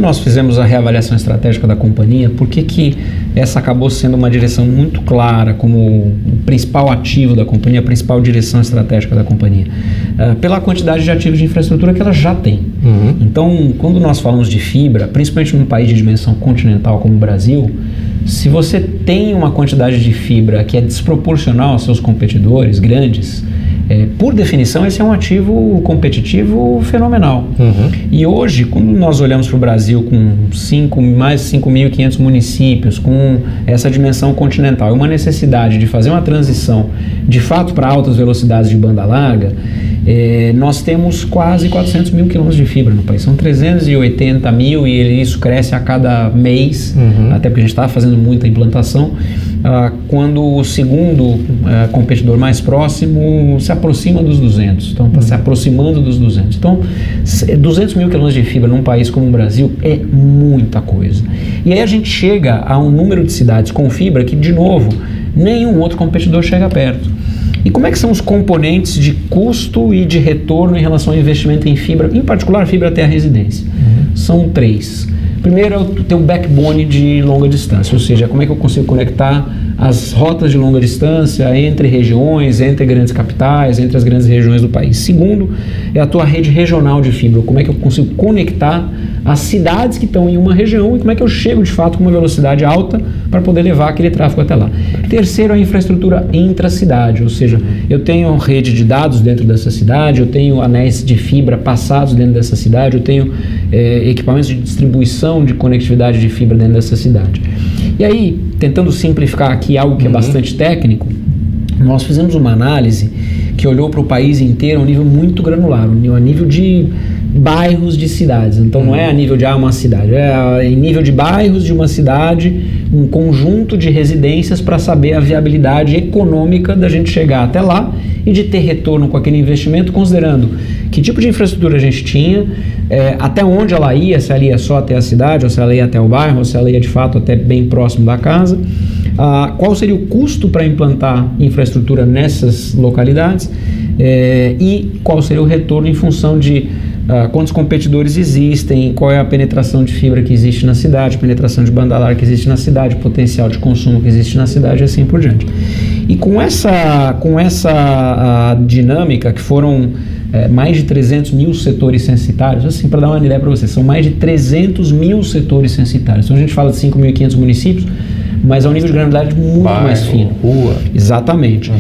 nós fizemos a reavaliação estratégica da companhia, por que essa acabou sendo uma direção muito clara como o principal ativo da companhia, a principal direção estratégica da companhia? Pela quantidade de ativos de infraestrutura que ela já tem. Então, quando nós falamos de fibra, principalmente num país de dimensão continental como o Brasil, se você tem uma quantidade de fibra que é desproporcional aos seus competidores grandes, por definição, esse é um ativo competitivo fenomenal. E hoje, quando nós olhamos para o Brasil com mais de 5.500 municípios, com essa dimensão continental e uma necessidade de fazer uma transição de fato para altas velocidades de banda larga, nós temos quase 400 mil quilômetros de fibra no país. São 380 mil e isso cresce a cada mês, até porque a gente está fazendo muita implantação. Quando o segundo competidor mais próximo se aproxima dos 200, então está se aproximando dos 200. Então, 200 mil quilômetros de fibra num país como o Brasil é muita coisa. E aí a gente chega a um número de cidades com fibra que, de novo, nenhum outro competidor chega perto. E como é que são os componentes de custo e de retorno em relação ao investimento em fibra, em particular fibra até a residência? São 3. Primeiro é o teu backbone de longa distância, ou seja, como é que eu consigo conectar as rotas de longa distância entre regiões, entre grandes capitais, entre as grandes regiões do país. Segundo é a tua rede regional de fibra, como é que eu consigo conectar as cidades que estão em uma região e como é que eu chego de fato com uma velocidade alta para poder levar aquele tráfego até lá. Terceiro é a infraestrutura intracidade, ou seja, eu tenho rede de dados dentro dessa cidade, eu tenho anéis de fibra passados dentro dessa cidade, eu tenho equipamentos de distribuição de conectividade de fibra dentro dessa cidade. E aí, tentando simplificar aqui algo que é bastante técnico, nós fizemos uma análise que olhou para o país inteiro a um nível muito granular, a nível de bairros de cidades. Então não é a nível de uma cidade, é em nível de bairros de uma cidade, um conjunto de residências para saber a viabilidade econômica da gente chegar até lá e de ter retorno com aquele investimento, considerando que tipo de infraestrutura a gente tinha, até onde ela ia, se ela ia só até a cidade, ou se ela ia até o bairro, ou se ela ia de fato até bem próximo da casa, qual seria o custo para implantar infraestrutura nessas localidades e qual seria o retorno em função de quantos competidores existem, qual é a penetração de fibra que existe na cidade, penetração de banda larga que existe na cidade, potencial de consumo que existe na cidade e assim por diante. E com essa dinâmica, que foram mais de 300 mil setores censitários, assim, para dar uma ideia para vocês, são mais de 300 mil setores censitários. Então a gente fala de 5.500 municípios, mas é um nível de granularidade muito mais fino. Rua. Exatamente.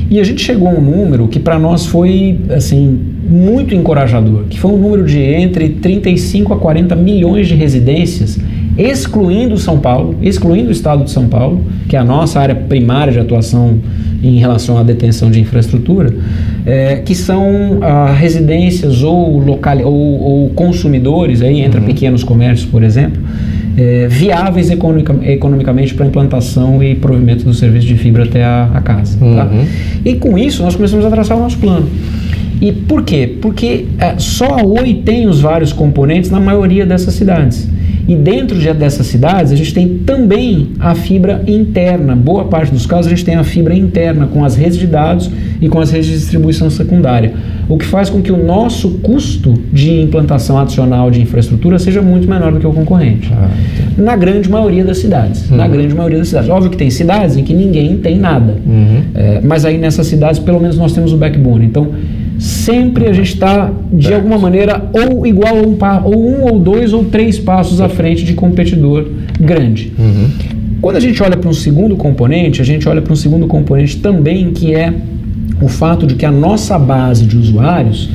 E a gente chegou a um número que para nós foi assim, muito encorajador, que foi um número de entre 35 a 40 milhões de residências, excluindo São Paulo, excluindo o estado de São Paulo, que é a nossa área primária de atuação em relação à detenção de infraestrutura, que são residências ou consumidores, aí entra pequenos comércios, por exemplo, viáveis economicamente para implantação e provimento do serviço de fibra até a casa. Tá? E com isso nós começamos a traçar o nosso plano. E por quê? Porque só a Oi tem os vários componentes na maioria dessas cidades. E dentro dessas cidades a gente tem também a fibra interna. Boa parte dos casos a gente tem a fibra interna com as redes de dados e com as redes de distribuição secundária. O que faz com que o nosso custo de implantação adicional de infraestrutura seja muito menor do que o concorrente. Na grande maioria das cidades. Na grande maioria das cidades. Óbvio que tem cidades em que ninguém tem nada. Mas aí nessas cidades pelo menos nós temos o backbone. Então sempre a gente está, de alguma maneira, ou igual a um ou dois ou três passos à frente de competidor grande. Quando a gente olha para um segundo componente, a gente olha para um segundo componente também, que é o fato de que a nossa base de usuários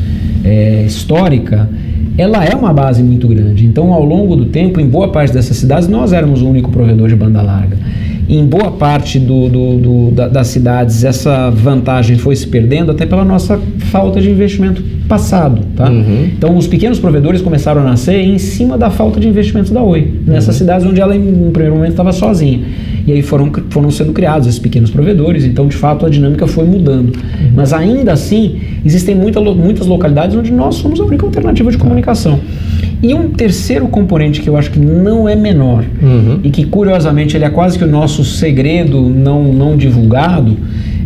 histórica, ela é uma base muito grande. Então, ao longo do tempo, em boa parte dessas cidades, nós éramos o único provedor de banda larga. Em boa parte das cidades, essa vantagem foi se perdendo até pela nossa falta de investimento passado. Tá? Então, os pequenos provedores começaram a nascer em cima da falta de investimentos da Oi, nessas cidades onde ela, em primeiro momento, estava sozinha. E aí foram sendo criados esses pequenos provedores, então, de fato, a dinâmica foi mudando. Mas, ainda assim, existem muitas localidades onde nós somos a única alternativa de comunicação. E um terceiro componente que eu acho que não é menor e que, curiosamente, ele é quase que o nosso segredo não divulgado,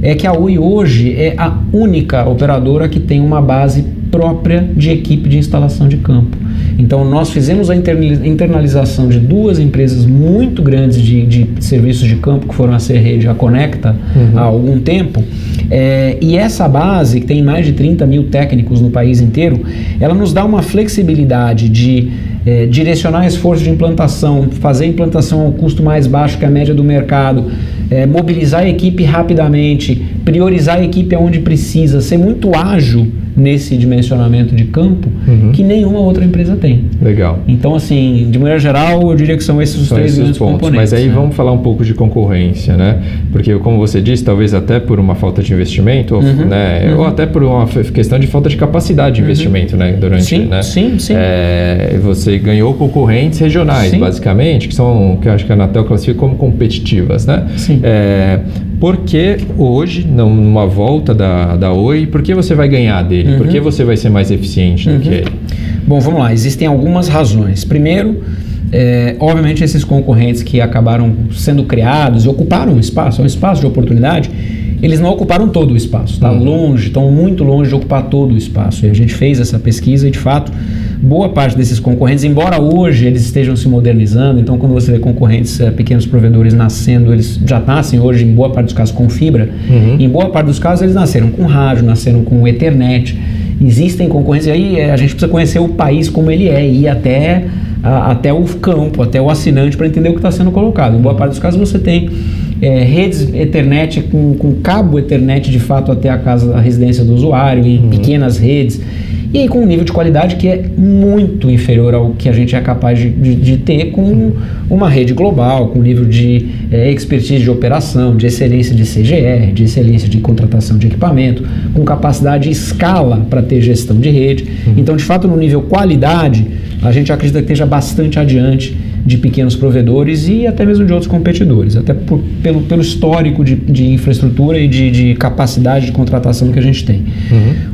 é que a Oi hoje é a única operadora que tem uma base própria de equipe de instalação de campo. Então, nós fizemos a internalização de 2 empresas muito grandes de serviços de campo, que foram a Serrede e a Conecta, há algum tempo. E essa base, que tem mais de 30 mil técnicos no país inteiro, ela nos dá uma flexibilidade de direcionar esforço de implantação, fazer a implantação ao custo mais baixo que a média do mercado, mobilizar a equipe rapidamente, priorizar a equipe onde precisa, ser muito ágil nesse dimensionamento de campo que nenhuma outra empresa tem. Legal. Então, assim, de maneira geral, eu diria que são esses os 3 grandes componentes. Mas aí vamos falar um pouco de concorrência, né? Porque, como você disse, talvez até por uma falta de investimento, ou até por uma questão de falta de capacidade de investimento, né? Sim. Você ganhou concorrentes regionais, basicamente, que eu acho que a Anatel classifica como competitivas, né? Sim. Por que hoje, numa volta da Oi, por que você vai ganhar dele? Por que você vai ser mais eficiente do que ele? Bom, vamos lá. Existem algumas razões. Primeiro, obviamente, esses concorrentes que acabaram sendo criados e ocuparam um espaço, é um espaço de oportunidade, eles não ocuparam todo o espaço, tá? Estão muito longe de ocupar todo o espaço. E a gente fez essa pesquisa e, de fato, boa parte desses concorrentes, embora hoje eles estejam se modernizando, então quando você vê concorrentes, pequenos provedores nascendo, eles já nascem hoje, em boa parte dos casos, com fibra. Em boa parte dos casos, eles nasceram com rádio, nasceram com Ethernet. Existem concorrentes, e aí a gente precisa conhecer o país como ele é, e ir até o campo, até o assinante, para entender o que está sendo colocado. Em boa parte dos casos, você tem redes Ethernet com cabo Ethernet de fato até a residência do usuário, em pequenas redes, e aí com um nível de qualidade que é muito inferior ao que a gente é capaz de ter com uma rede global, com nível de expertise de operação, de excelência de CGR, de excelência de contratação de equipamento, com capacidade e escala para ter gestão de rede. Então, de fato, no nível qualidade, a gente acredita que esteja bastante adiante de pequenos provedores e até mesmo de outros competidores, até pelo histórico de infraestrutura e de capacidade de contratação que a gente tem.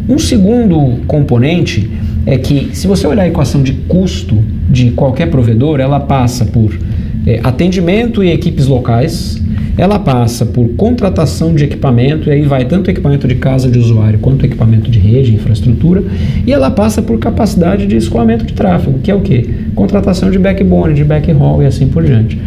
Um segundo componente é que, se você olhar a equação de custo de qualquer provedor, ela passa por atendimento e equipes locais, ela passa por contratação de equipamento, e aí vai tanto equipamento de casa de usuário quanto equipamento de rede, infraestrutura, e ela passa por capacidade de escoamento de tráfego, que é o quê? Contratação de backbone, de backhaul e assim por diante.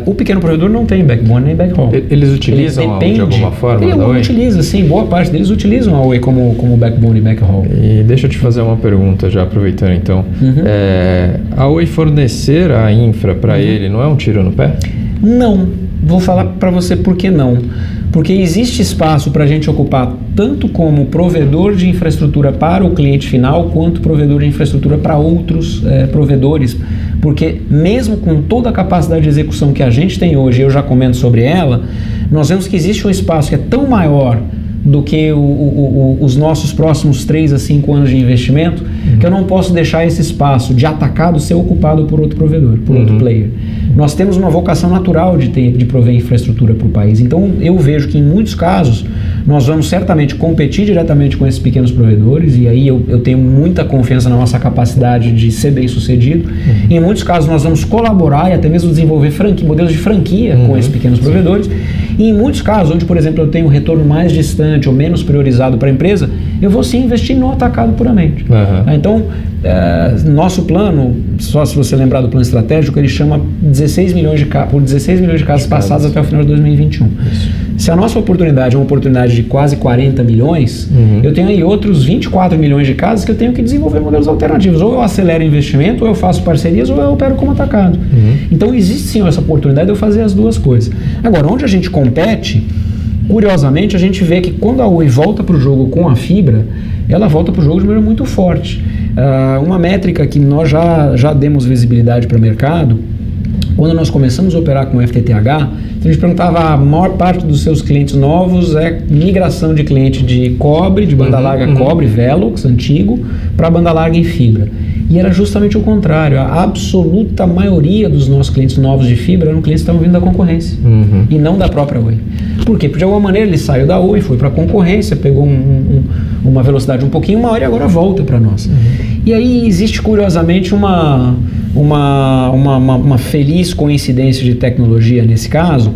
O pequeno provedor não tem backbone nem backhaul. Eles utilizam de alguma forma a Oi? Utiliza, sim, boa parte deles utilizam a Oi como backbone e backhaul. E deixa eu te fazer uma pergunta, já aproveitando então. A Oi fornecer a infra para ele não é um tiro no pé? Não. Vou falar para você por que não. Porque existe espaço para a gente ocupar tanto como provedor de infraestrutura para o cliente final, quanto provedor de infraestrutura para outros provedores. Porque mesmo com toda a capacidade de execução que a gente tem hoje, eu já comento sobre ela, nós vemos que existe um espaço que é tão maior do que os nossos próximos 3 a 5 anos de investimento, que eu não posso deixar esse espaço de atacado ser ocupado por outro provedor, por outro player. Nós temos uma vocação natural de prover infraestrutura para o país. Então, eu vejo que em muitos casos, nós vamos certamente competir diretamente com esses pequenos provedores, e aí eu tenho muita confiança na nossa capacidade de ser bem sucedido. Em muitos casos, nós vamos colaborar e até mesmo desenvolver modelos de franquia com esses pequenos provedores. E em muitos casos, onde, por exemplo, eu tenho um retorno mais distante ou menos priorizado para a empresa, eu vou sim investir no atacado puramente. Então, nosso plano, só se você lembrar do plano estratégico, ele chama 16 milhões de casas passadas até o final de 2021. Se a nossa oportunidade é uma oportunidade de quase 40 milhões, eu tenho aí outros 24 milhões de casas que eu tenho que desenvolver modelos alternativos. Ou eu acelero investimento, ou eu faço parcerias, ou eu opero como atacado. Então, existe sim essa oportunidade de eu fazer as duas coisas. Agora, onde a gente compete, curiosamente, a gente vê que quando a Oi volta para o jogo com a fibra, ela volta para o jogo de maneira muito forte. Uma métrica que nós já demos visibilidade para o mercado, quando nós começamos a operar com o FTTH, a gente perguntava, a maior parte dos seus clientes novos é migração de cliente de cobre, de banda larga cobre, Velox, antigo, para banda larga em fibra. E era justamente o contrário. A absoluta maioria dos nossos clientes novos de fibra eram clientes que estavam vindo da concorrência e não da própria Oi. Por quê? Porque de alguma maneira ele saiu da Oi, foi para a concorrência, pegou uma velocidade um pouquinho maior e agora volta para nós. E aí existe curiosamente uma feliz coincidência de tecnologia nesse caso,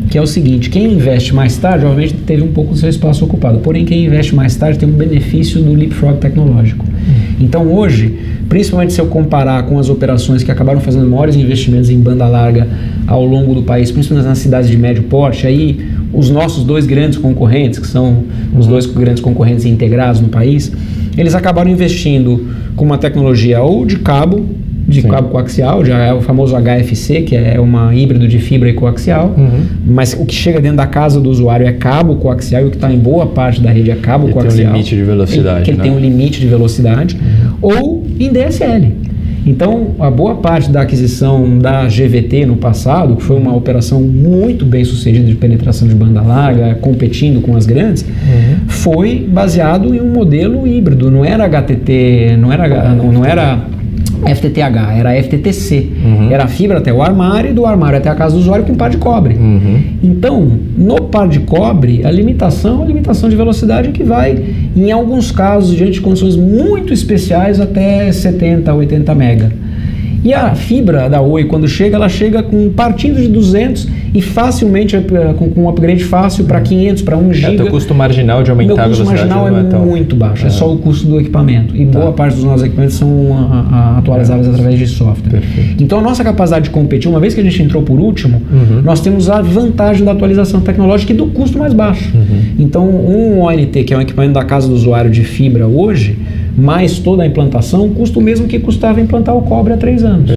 que é o seguinte: quem investe mais tarde, obviamente, teve um pouco do seu espaço ocupado, porém quem investe mais tarde tem um benefício do leapfrog tecnológico. Então hoje, principalmente se eu comparar com as operações que acabaram fazendo maiores investimentos em banda larga ao longo do país, principalmente nas cidades de médio porte, aí os nossos dois grandes concorrentes, que são os dois grandes concorrentes integrados no país, eles acabaram investindo com uma tecnologia ou de cabo coaxial, já é o famoso HFC, que é uma híbrido de fibra e coaxial, mas o que chega dentro da casa do usuário é cabo coaxial, e o que está em boa parte da rede é cabo coaxial. Tem um limite de velocidade. Ele tem um limite de velocidade, ou em DSL. Então, a boa parte da aquisição da GVT no passado, que foi uma operação muito bem sucedida de penetração de banda larga, competindo com as grandes, foi baseado em um modelo híbrido. Não era HTT, não era FTTH, era FTTC. Era a fibra até o armário e do armário até a casa do usuário com par de cobre. Então, no par de cobre, a limitação é a limitação de velocidade que vai, em alguns casos, diante de condições muito especiais, até 70, 80 mega. E a fibra da Oi, quando chega, ela chega partindo de 200 e facilmente, com um upgrade fácil para 500, para 1 GB. O custo marginal de aumentar a velocidade o custo marginal é muito baixo, é só o custo do equipamento. E boa parte dos nossos equipamentos são atualizáveis através de software. Perfeito. Então a nossa capacidade de competir, uma vez que a gente entrou por último, nós temos a vantagem da atualização tecnológica e do custo mais baixo. Então um ONT, que é um equipamento da casa do usuário de fibra hoje, mais toda a implantação, custa o mesmo que custava implantar o cobre há 3 anos.